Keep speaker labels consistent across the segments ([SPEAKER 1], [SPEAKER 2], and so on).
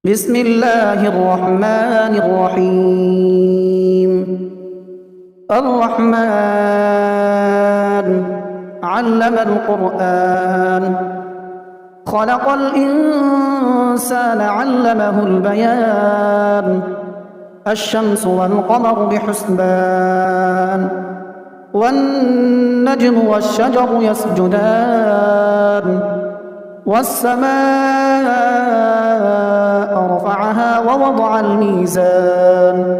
[SPEAKER 1] بسم الله الرحمن الرحيم. الرحمن علم القرآن، خلق الإنسان علمه البيان. الشمس والقمر بحسبان، والنجم والشجر يسجدان. والسماء رفعها ووضع الميزان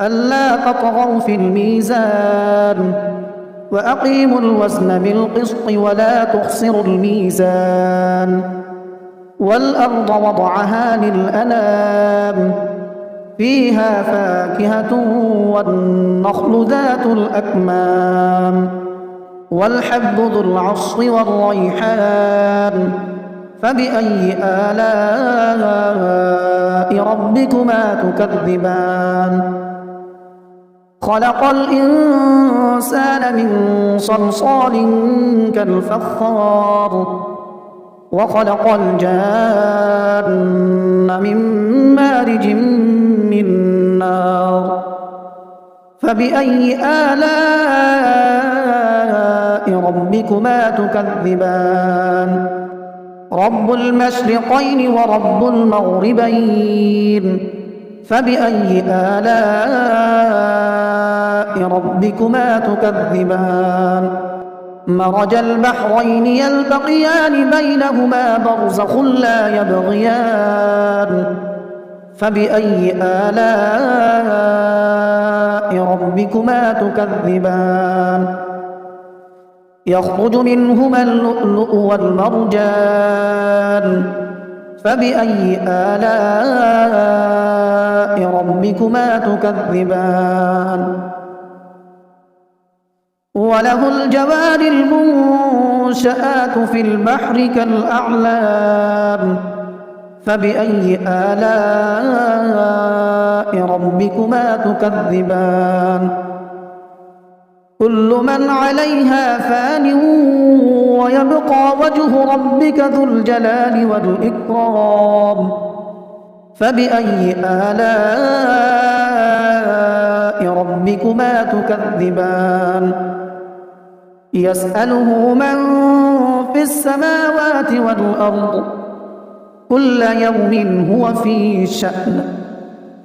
[SPEAKER 1] ألا تطغوا في الميزان وأقيموا الوزن بالقسط ولا تخسروا الميزان. والأرض وضعها للأنام، فيها فاكهة والنخل ذات الأكمام والحب ذو العصف والريحان. فبأي آلاء ربكما تكذبان؟ خلق الإنسان من صلصال كالفخار، وخلق الجان من مارج من نار. فبأي آلاء ربكما تكذبان؟ رب المشرقين ورب المغربين. فبأي آلاء ربكما تكذبان؟ مرج البحرين يلتقيان بينهما برزخ لا يبغيان. فبأي آلاء ربكما تكذبان؟ يخرج منهما اللؤلؤ والمرجان. فبأي آلاء ربكما تكذبان؟ وله الجوار المنشآت في البحر كالأعلام. فبأي آلاء ربكما تكذبان؟ كل من عليها فان ويبقى وجه ربك ذو الجلال والإكرام. فبأي آلاء ربكما تكذبان؟ يسأله من في السماوات والأرض، كل يوم هو في شأن.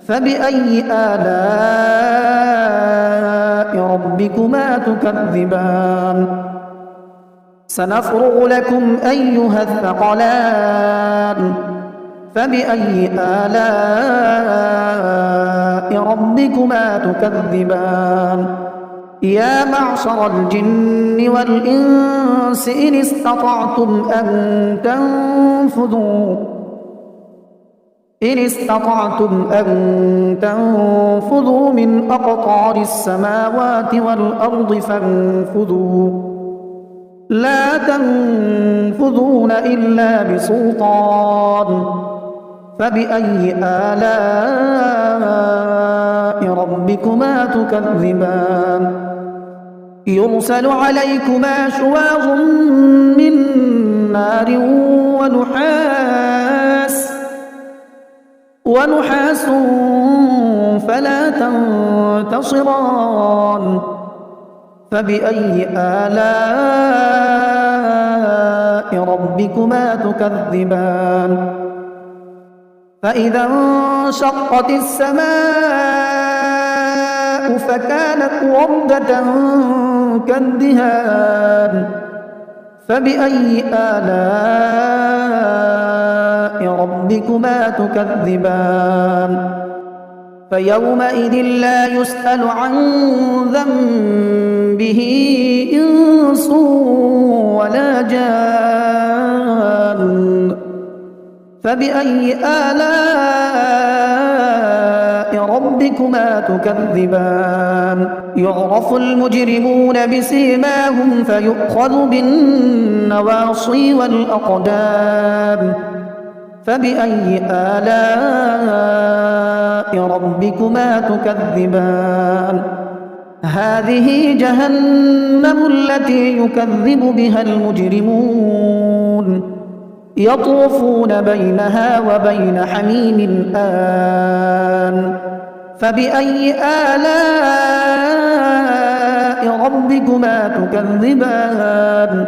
[SPEAKER 1] فبأي آلاء ربكما تكذبان؟ سنفرغ لكم أيها الثقلان. فبأي آلاء ربكما تكذبان؟ يا معشر الجن والإنس إن استطعتم أن تنفذوا من أقطار السماوات والأرض فانفذوا، لا تنفذون إلا بسلطان. فبأي آلاء ربكما تكذبان؟ يرسل عليكما شواظ من نار ونحاس فلا تنتصران. فبأي آلاء ربكما تكذبان؟ فإذا انشقت السماء فكانت وردة كالدهان. فبأي آلاء ربكما تكذبان؟ فيومئذ لا يسأل عن ذنبه إنس ولا جان. فبأي آلاء ربكما تكذبان؟ يعرف المجرمون بسيماهم فيؤخذ بالنواصي والأقدام. فبأي آلاء ربكما تكذبان؟ هذه جهنم التي يكذب بها المجرمون. يطوفون بينها وبين حميم آن فبأي آلاء ربكما تكذبان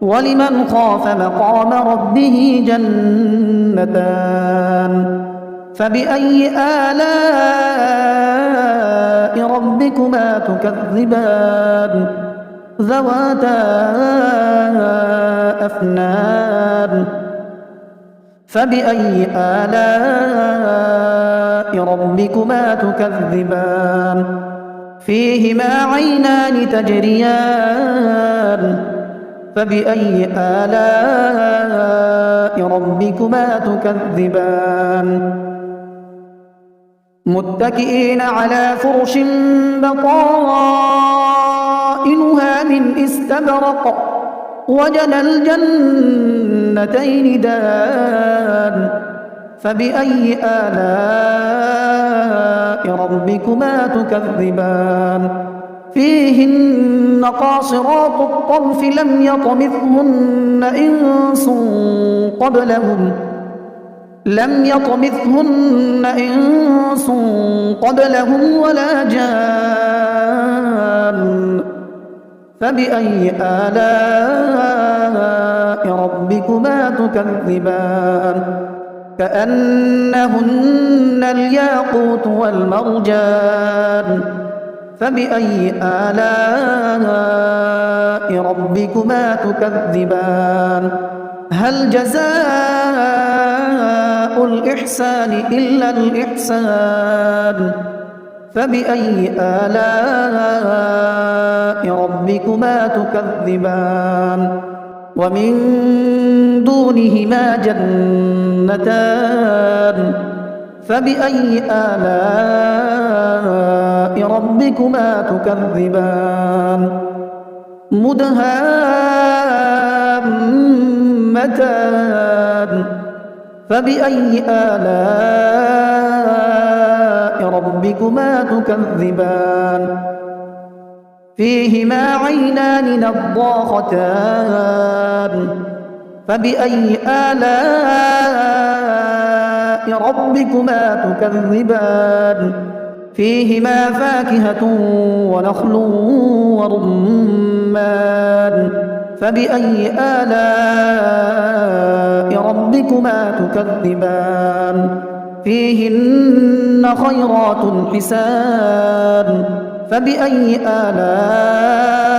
[SPEAKER 1] ولمن خاف مقام ربه جنتان فبأي آلاء ربكما تكذبان ذواتا أفنان فبأي آلاء ربكما تكذبان فيهما عينان تجريان فبأي آلاء ربكما تكذبان متكئين على فرش بطائنها من استبرق وجنى الجنتين دان فبأي آلاء ربكما تكذبان فيهن قاصرات الطرف لم يطمثهن إنس قبلهم ولا جان فبأي آلاء ربكما تكذبان كأنهن الياقوت والمرجان فبأي آلاء ربكما تكذبان هل جزاء الإحسان إلا الإحسان فبأي آلاء ربكما تكذبان ومن دونهما جنتان فبأي آلاء ربكما تكذبان مدهامتان فبأي آلاء ربكما تكذبان فيهما عينان نضاختان فبأي آلاء ربكما تكذبان فيهما فاكهة ونخل ورمان فبأي آلاء ربكما تكذبان فيهن خيرات حسان فبأي آلاء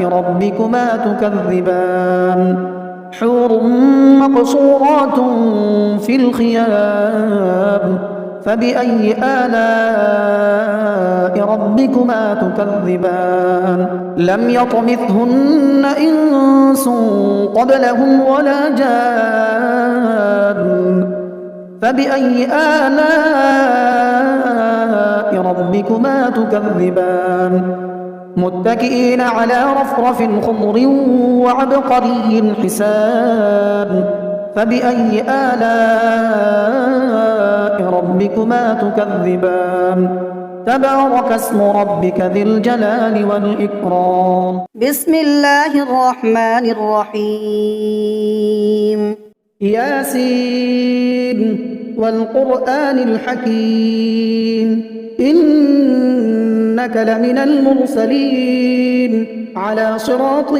[SPEAKER 1] ربكما تكذبان حور مقصورات في الخيام فبأي آلاء ربكما تكذبان لم يطمثهن إنس قبلهم ولا جان فبأي آلاء ربكما تكذبان متكئين على رفرف خضر وعبقري حسان فبأي آلاء ربكما تكذبان تبارك اسم ربك ذي الجلال والإكرام
[SPEAKER 2] بسم الله الرحمن الرحيم
[SPEAKER 1] ياسين والقرآن الحكيم إنك لمن المرسلين على صراط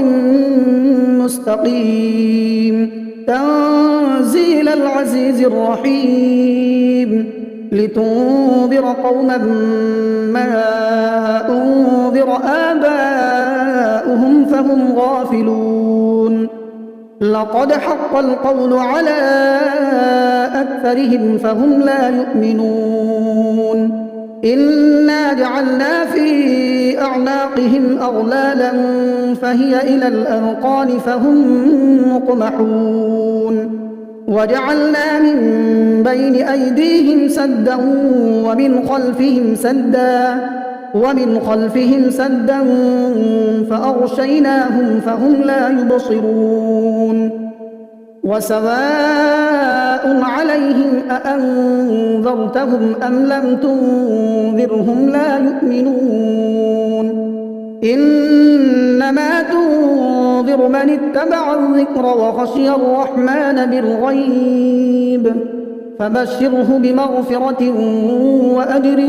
[SPEAKER 1] مستقيم تنزيل العزيز الرحيم لتنذر قوما ما أنذر آباؤهم فهم غافلون لقد حق القول على أكثرهم فهم لا يؤمنون إنا جعلنا في أعناقهم أغلالا فهي إلى الأذقان فهم مقمحون وجعلنا من بين أيديهم سدا ومن خلفهم سدا فأغشيناهم فهم لا يبصرون وسواء عليهم أأنذرتهم أم لم تنذرهم لا يؤمنون إنما تنذر من اتبع الذكر وخشي الرحمن بالغيب فبشره بمغفرة وأجر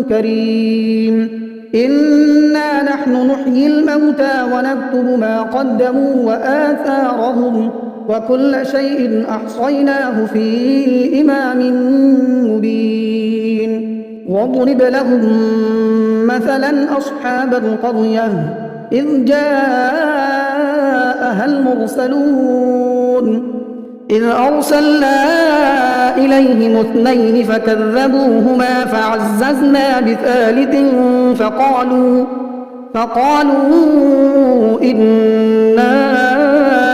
[SPEAKER 1] كريم إنا نحن نحيي الموتى ونكتب ما قدموا وآثارهم وكل شيء أحصيناه في إمام مبين واضرب لهم مثلا أصحاب القرية إذ جاءها المرسلون إذ أرسلنا إليهم 2 فكذبوهما فعززنا ب3 فقالوا إنا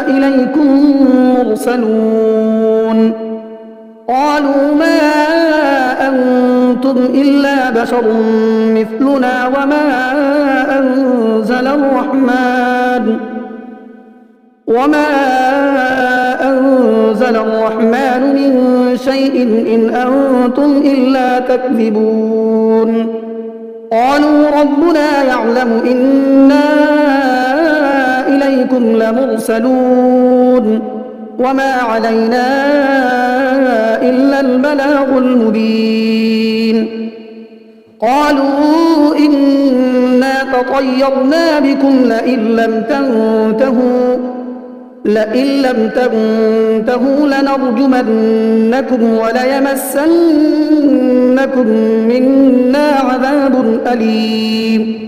[SPEAKER 1] إليكم مرسلون قالوا ما أنتم إلا بشر مثلنا وما أنزل الرحمن من شيء إن أنتم إلا تكذبون قالوا ربنا يعلم إنا إليكم لمرسلون وما علينا إلا البلاغ المبين قالوا إنا تطيرنا بكم لئن لم تنتهوا لنرجمنكم وليمسنكم منا عذاب أليم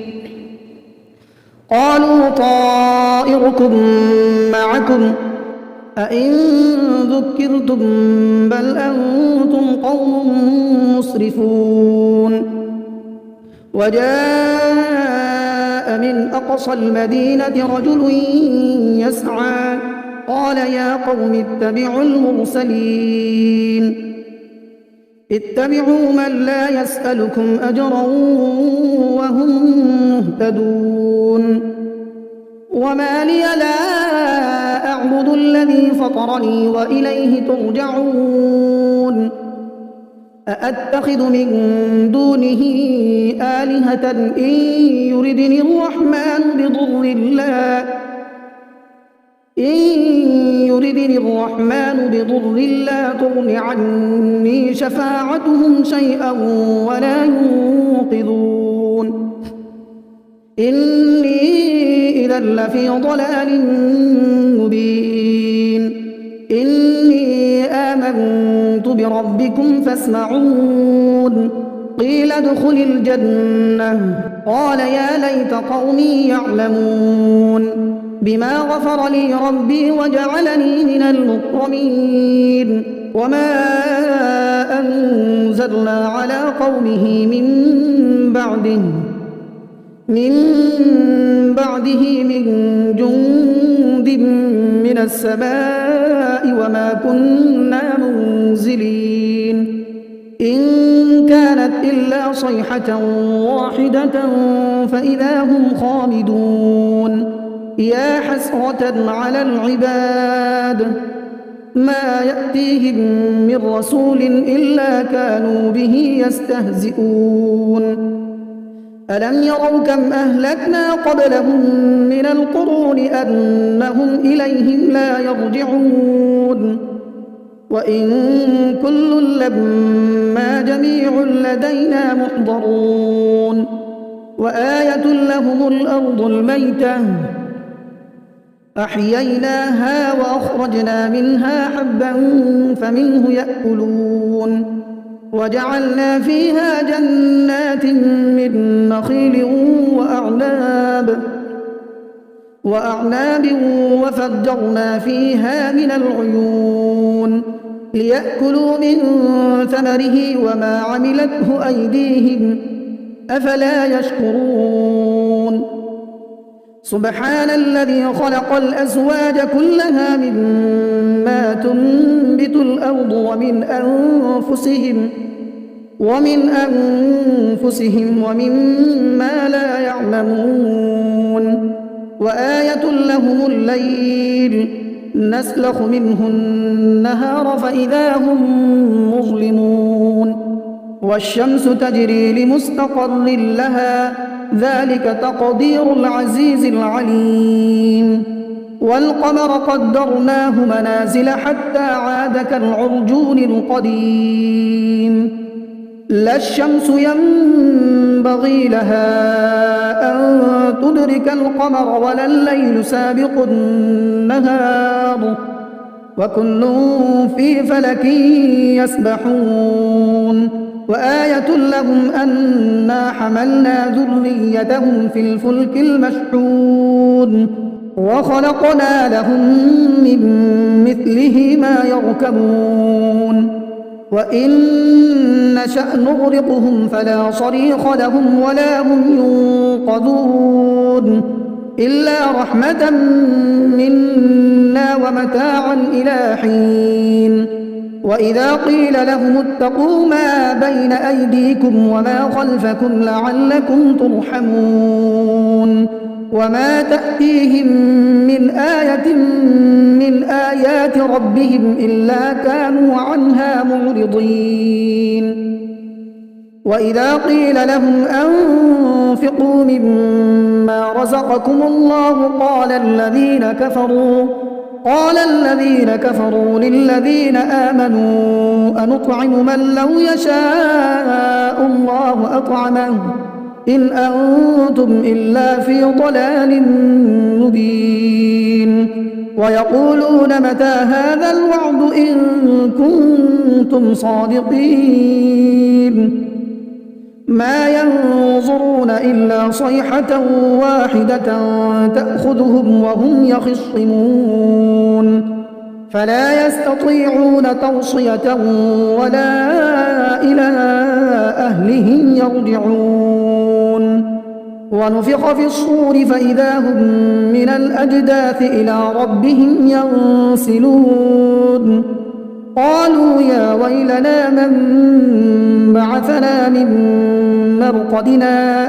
[SPEAKER 1] قالوا طائركم معكم أئن ذكرتم بل أنتم قوم مسرفون وجاء من أقصى المدينة رجل يسعى قال يا قوم اتبعوا المرسلين اتبعوا من لا يسألكم أجرا وهم مهتدون وما لي لا أعبد الذي فطرني وإليه ترجعون أأتخذ من دونه آلهة إن يردني الرحمن بضر لا تغن عني شفاعتهم شيئا ولا ينقذون إني إذا لفي ضلال مبين إني آمنت بربكم فاسمعون قيل ادخل الجنة قال يا ليت قومي يعلمون بما غفر لي ربي وجعلني من المكرمين وما أنزلنا على قومه من بعده من جند من السماء وما كنا منزلين إن كانت إلا صيحة واحدة فإذا هم خامدون يا حسرة على العباد ما يأتيهم من رسول إلا كانوا به يستهزئون ألم يروا كم أهلكنا قبلهم من القرون أنهم إليهم لا يرجعون وإن كل لما جميع لدينا محضرون وآية لهم الأرض الميتة أحييناها وأخرجنا منها حبا فمنه يأكلون وجعلنا فيها جنات من نخيل وأعناب وفجرنا فيها من العيون ليأكلوا من ثمره وما عملته أيديهم أفلا يشكرون سبحان الذي خلق الأزواج كلها مما تنبت الأرض ومن أنفسهم ومما لا يعلمون وآية لهم الليل نسلخ منه النهار فإذا هم مظلمون والشمس تجري لمستقر لها ذلك تقدير العزيز العليم والقمر قدرناه منازل حتى عاد كالعرجون القديم لا الشمس ينبغي لها أن تدرك القمر ولا الليل سابق النهار وكل في فلك يسبحون وآية لهم أنا حملنا ذريتهم في الفلك المشحون وخلقنا لهم من مثله ما يركبون وإن نشأ نغرقهم فلا صريخ لهم ولا هم ينقذون إلا رحمة منا ومتاعا إلى حين وإذا قيل لهم اتقوا ما بين أيديكم وما خلفكم لعلكم ترحمون وما تأتيهم من آية من آيات ربهم إلا كانوا عنها معرضين وإذا قيل لهم أنفقوا مما رزقكم الله قال الذين كفروا للذين آمنوا أنطعم من لو يشاء الله أطعمه إن أنتم إلا في ضلال مبين ويقولون متى هذا الوعد إن كنتم صادقين ما ينظرون إلا صيحة واحدة تأخذهم وهم يخصمون فلا يستطيعون توصية ولا إلى أهلهم يرجعون ونفخ في الصور فإذا هم من الأجداث إلى ربهم ينسلون قالوا يا ويلنا من بعثنا من مرقدنا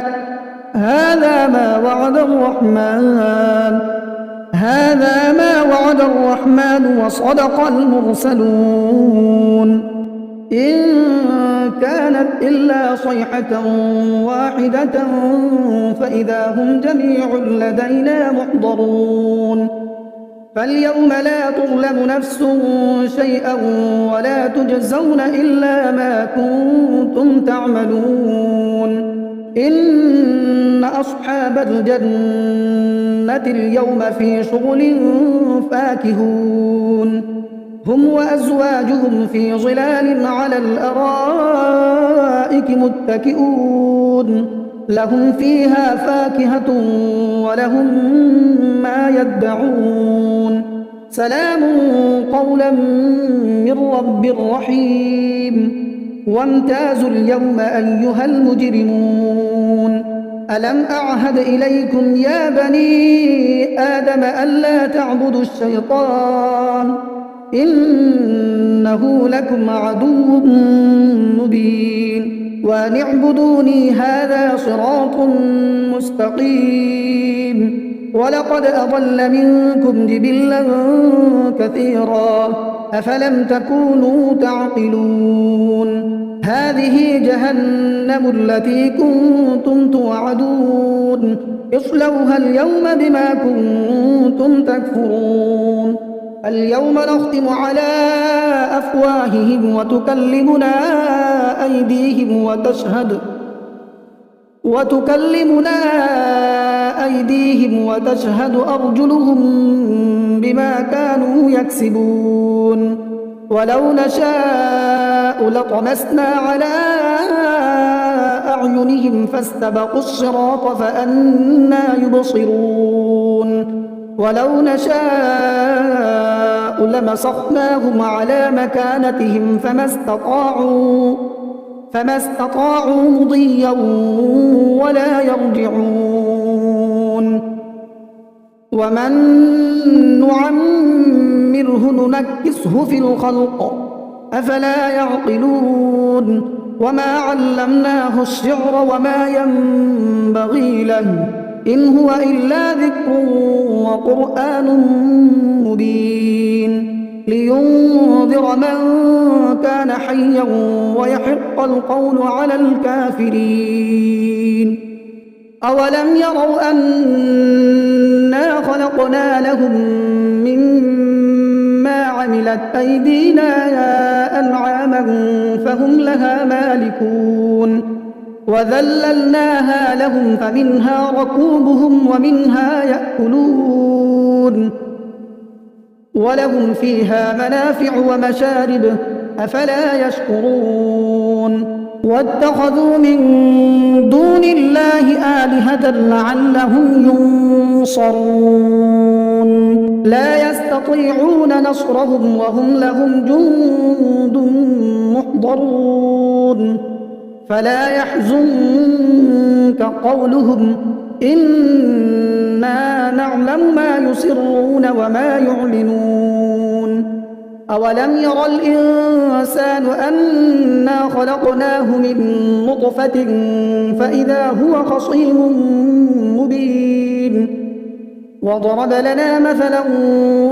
[SPEAKER 1] هذا ما وعد الرحمن وصدق المرسلون إن كانت إلا صيحة واحدة فإذا هم جميع لدينا محضرون فاليوم لا تظلم نفس شيئا ولا تجزون إلا ما كنتم تعملون إن أصحاب الجنة اليوم في شغل فاكهون هم وأزواجهم في ظلال على الأرائك متكئون لهم فيها فاكهة ولهم ما يدعون سلام قولا من رب رحيم وامتازوا اليوم أيها المجرمون ألم أعهد إليكم يا بني آدم ألا تعبدوا الشيطان إنه لكم عدو مبين وأن اعبدوني هذا صراط مستقيم ولقد أضل منكم جبلا كثيرا أفلم تكونوا تعقلون هذه جهنم التي كنتم توعدون اصلوها اليوم بما كنتم تكفرون اليوم نختم على أفواههم وتكلمنا أيديهم وتشهد أرجلهم بما كانوا يكسبون ولو نشاء لطمسنا على أعينهم فاستبقوا الصراط فأنى يبصرون ولو نشاء لمسخناهم على مكانتهم فما استطاعوا مضيا ولا يرجعون ومن نعمره ننكسه في الخلق أفلا يعقلون وما علمناه الشعر وما ينبغي له إن هو إلا ذكر وقرآن مبين لينذر من كان حيا ويحق القول على الكافرين أولم يروا أنا خلقنا لهم مما عملت أيدينا أنعاما فهم لها مالكون وذللناها لهم فمنها ركوبهم ومنها يأكلون ولهم فيها منافع ومشارب أفلا يشكرون واتخذوا من دون الله آلهة لعلهم ينصرون لا يستطيعون نصرهم وهم لهم جند محضرون فلا يحزنك قولهم إنا نعلم ما يسرون وما يعلنون أولم ير الإنسان أنا خلقناه من نطفة فإذا هو خصيم مبين وضرب لنا مثلا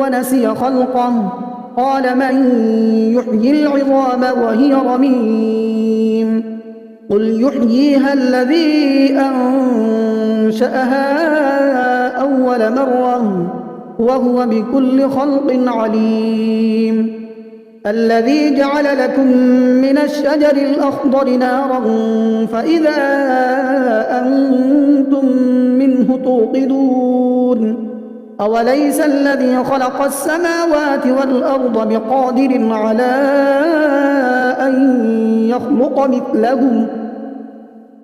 [SPEAKER 1] ونسي خلقه قال من يحيي العظام وهي رميم قل يحييها الذي أنشأها أول مرة وهو بكل خلق عليم الذي جعل لكم من الشجر الأخضر نارا فإذا أنتم منه توقدون أوليس الذي خلق السماوات والأرض بقادر على أن يخلق مثلهم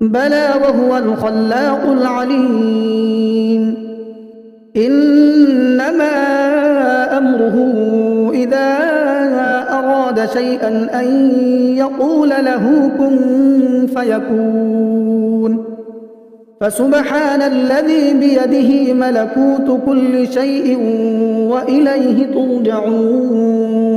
[SPEAKER 1] بلى وهو الخلاق العليم إنما أمره إذا أراد شيئا أن يقول له كن فيكون فسبحان الذي بيده ملكوت كل شيء وإليه ترجعون